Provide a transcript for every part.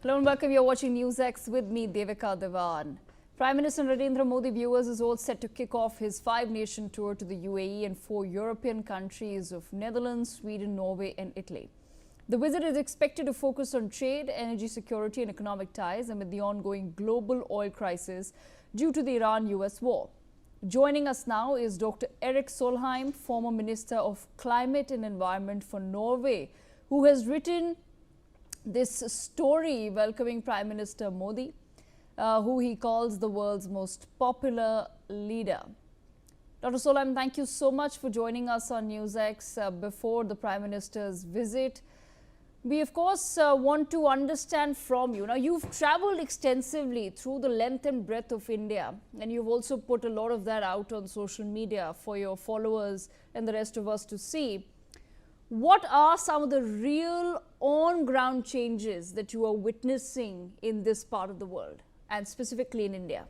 Hello and welcome. You're watching NewsX with me, Devika Devan. Prime Minister Narendra Modi, viewers, is all set to kick off his 5-nation tour to the UAE and 4 European countries of Netherlands, Sweden, Norway and Italy. The visit is expected to focus on trade, energy security and economic ties amid the ongoing global oil crisis due to the Iran-US war. Joining us now is Dr. Erik Solheim, former Minister of Climate and Environment for Norway, who has written this story welcoming Prime Minister Modi, who he calls the world's most popular leader. Dr. Solheim, thank you so much for joining us on NewsX before the Prime Minister's visit. We, of course, want to understand from you. Now, you've traveled extensively through the length and breadth of India, and you've also put a lot of that out on social media for your followers and the rest of us to see. What are some of the real on-ground changes that you are witnessing in this part of the world, and specifically in India?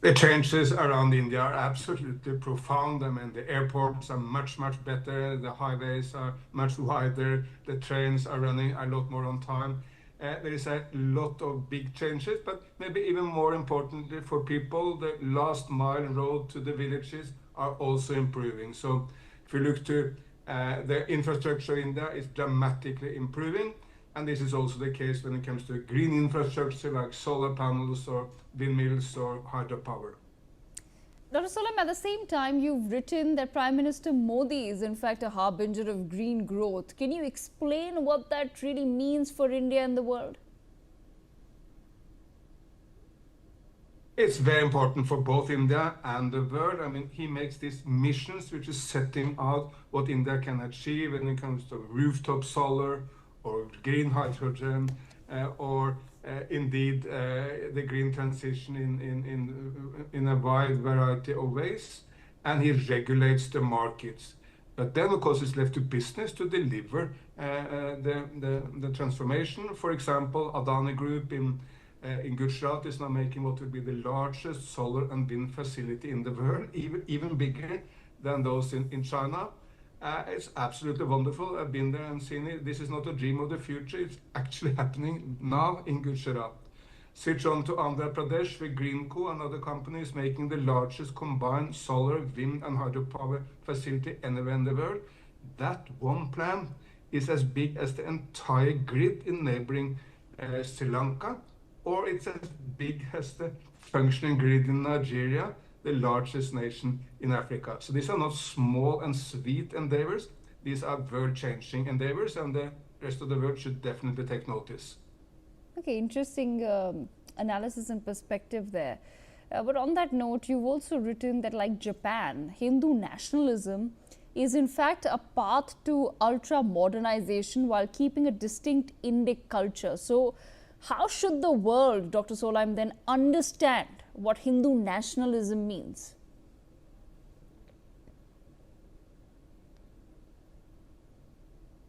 The changes around India are absolutely profound. I mean, the airports are much better, the highways are much wider, the trains are running a lot more on time. There is a lot of big changes, but maybe even more importantly for people, the last mile road to the villages are also improving. So if you look to the infrastructure in India is dramatically improving. And this is also the case when it comes to green infrastructure like solar panels or windmills or hydropower. Dr. Solheim, at the same time, you've written that Prime Minister Modi is in fact a harbinger of green growth. Can you explain what that really means for India and the world? It's very important for both India and the world. I mean, he makes these missions which is setting out what India can achieve when it comes to rooftop solar or green hydrogen, or indeed the green transition in a wide variety of ways, and he regulates the markets. But then, of course, it's left to business to deliver the transformation. For example, Adani Group in Gujarat is now making what will be the largest solar and wind facility in the world, even bigger than those in China. It's absolutely wonderful. I've been there and seen it. This is not a dream of the future. It's actually happening now in Gujarat. Switch on to Andhra Pradesh with Greenco, another company, is making the largest combined solar, wind and hydropower facility anywhere in the world. That one plant is as big as the entire grid in neighboring Sri Lanka, or it's as big as the functioning grid in Nigeria, the largest nation in Africa. So these are not small and sweet endeavors. These are world-changing endeavors, and the rest of the world should definitely take notice. Okay, interesting analysis and perspective there. But on that note, you've also written that, like Japan, Hindu nationalism is in fact a path to ultra-modernization while keeping a distinct Indic culture. So how should the world, Dr. Solheim, then understand what Hindu nationalism means?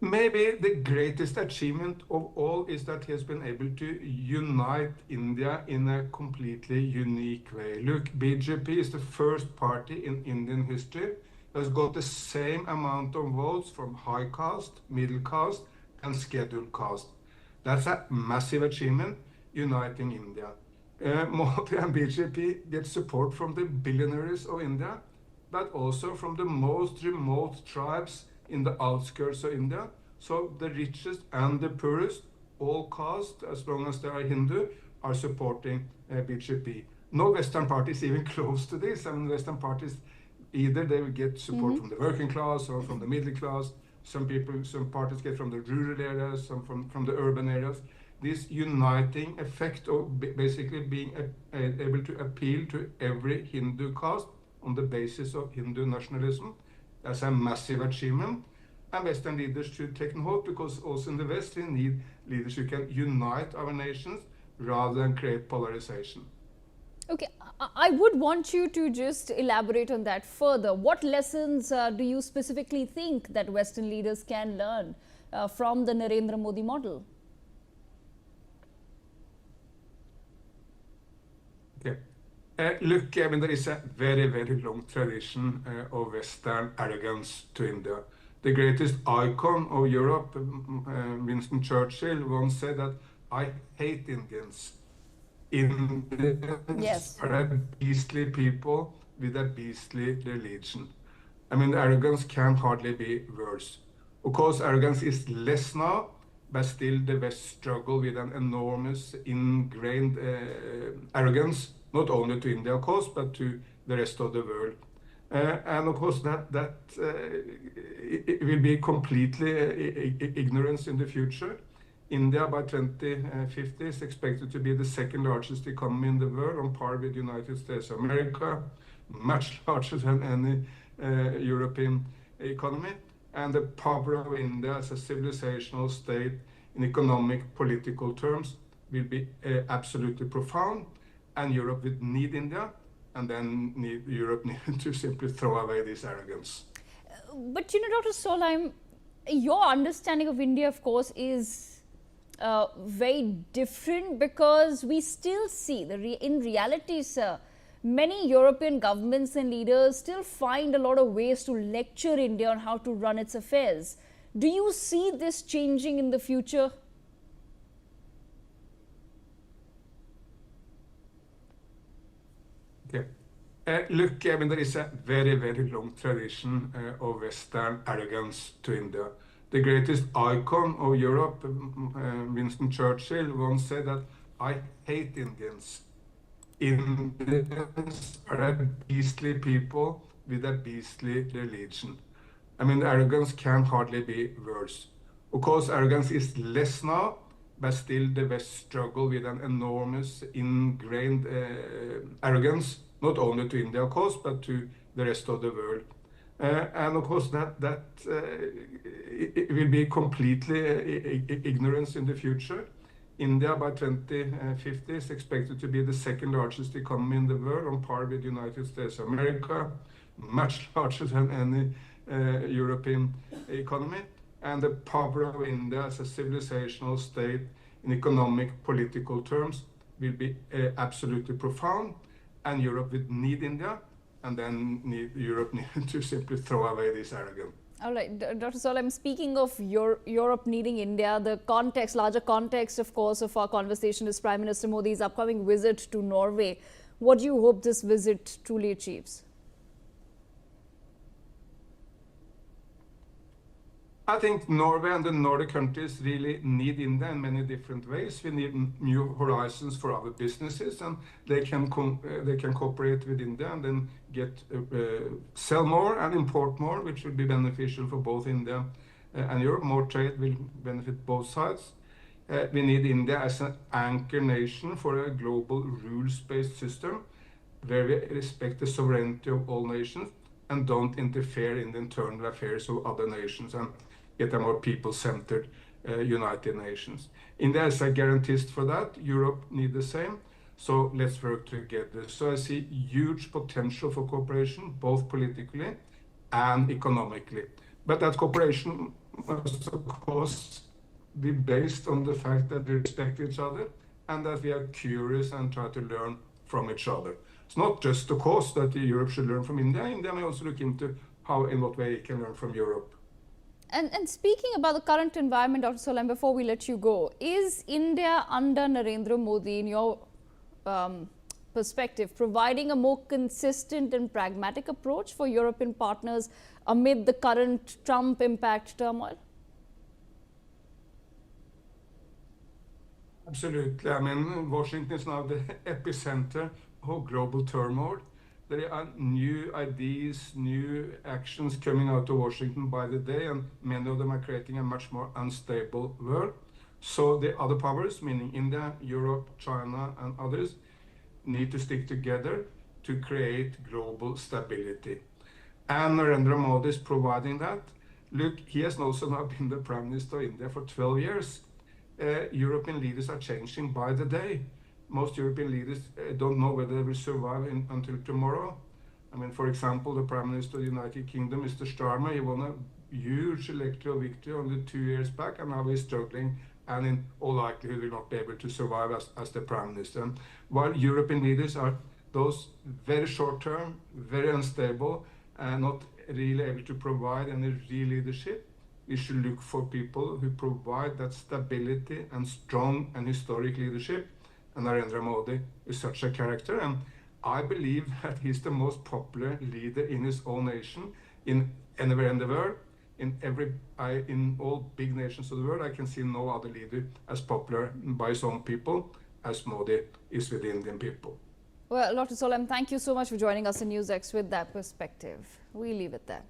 Maybe the greatest achievement of all is that he has been able to unite India in a completely unique way. Look, BJP is the first party in Indian history that has got the same amount of votes from high caste, middle caste and scheduled caste. That's a massive achievement, uniting India. Modi and BJP get support from the billionaires of India, but also from the most remote tribes in the outskirts of India. So the richest and the poorest, all caste, as long as they are Hindu, are supporting BJP. No Western parties even close to this. I mean, Western parties, either they will get support from the working class or from the middle class. Some parties get from the rural areas, some from the urban areas. This uniting effect of basically being able to appeal to every Hindu caste on the basis of Hindu nationalism, that's a massive achievement. And Western leaders should take note, because also in the West we need leaders who can unite our nations rather than create polarization. Okay, I would want you to just elaborate on that further. What lessons do you specifically think that Western leaders can learn from the Narendra Modi model? Okay. Look, I mean, there is a very long tradition of Western arrogance to India. The greatest icon of Europe, Winston Churchill, once said that I hate Indians. Indians Yes. are a beastly people with a beastly religion. I mean, arrogance can hardly be worse. Of course, arrogance is less now, but still the West struggle with an enormous ingrained arrogance, not only to India, of course, but to the rest of the world. And of course, it will be completely ignorance in the future. India by 2050 is expected to be the second largest economy in the world, on par with the United States of America, much larger than any European economy. And the power of India as a civilizational state in economic, political terms will be absolutely profound. And Europe would need India, and then Europe needed to simply throw away this arrogance. But Dr. Solheim, your understanding of India, of course, is very different, because we still see, in reality, sir, many European governments and leaders still find a lot of ways to lecture India on how to run its affairs. Do you see this changing in the future? Okay. Look, I mean, there is a very, very long tradition of Western arrogance to India. The greatest icon of Europe, Winston Churchill, once said that I hate Indians. Indians are a beastly people with a beastly religion. I mean, arrogance can hardly be worse. Of course, arrogance is less now, but still the West struggle with an enormous ingrained arrogance, not only to India, of course, but to the rest of the world. And of course, it will be completely ignorance in the future. India by 2050 is expected to be the second largest economy in the world, on par with the United States of America, much larger than any European economy. And the power of India as a civilizational state in economic, political terms will be absolutely profound. And Europe would need India, and then Europe needed to simply throw away this arrogance. All right, Dr. Solheim, speaking of Europe needing India, the larger context, of course, of our conversation is Prime Minister Modi's upcoming visit to Norway. What do you hope this visit truly achieves? I think Norway and the Nordic countries really need India in many different ways. We need new horizons for our businesses, and they can cooperate with India and then sell more and import more, which will be beneficial for both India and Europe. More trade will benefit both sides. We need India as an anchor nation for a global rules-based system where we respect the sovereignty of all nations and don't interfere in the internal affairs of other nations, and get a more people-centered United Nations. India is a guarantist for that. Europe needs the same. So let's work together. So I see huge potential for cooperation, both politically and economically. But that cooperation must, of course, be based on the fact that we respect each other and that we are curious and try to learn from each other. It's not just, of course, that Europe should learn from India. India may also look into how, in what way it can learn from Europe. And speaking about the current environment, Dr. Solheim, before we let you go, is India under Narendra Modi, in your perspective, providing a more consistent and pragmatic approach for European partners amid the current Trump impact turmoil? Absolutely. I mean, Washington is now the epicenter of global turmoil. There are new ideas, new actions coming out of Washington by the day, and many of them are creating a much more unstable world. So the other powers, meaning India, Europe, China, and others, need to stick together to create global stability. And Narendra Modi is providing that. Look, he has also now been the Prime Minister of India for 12 years. European leaders are changing by the day. Most European leaders don't know whether they will survive until tomorrow. I mean, for example, the Prime Minister of the United Kingdom, Mr. Starmer, he won a huge electoral victory only 2 years back, and now he's struggling and in all likelihood will not be able to survive as the Prime Minister. And while European leaders are those very short-term, very unstable, and not really able to provide any real leadership, we should look for people who provide that stability and strong and historic leadership. And Narendra Modi is such a character, and I believe that he's the most popular leader in his own nation, in anywhere in the world. In all big nations of the world, I can see no other leader as popular by his own people as Modi is with the Indian people. Well, Dr. Solheim, thank you so much for joining us in NewsX with that perspective. We leave it there.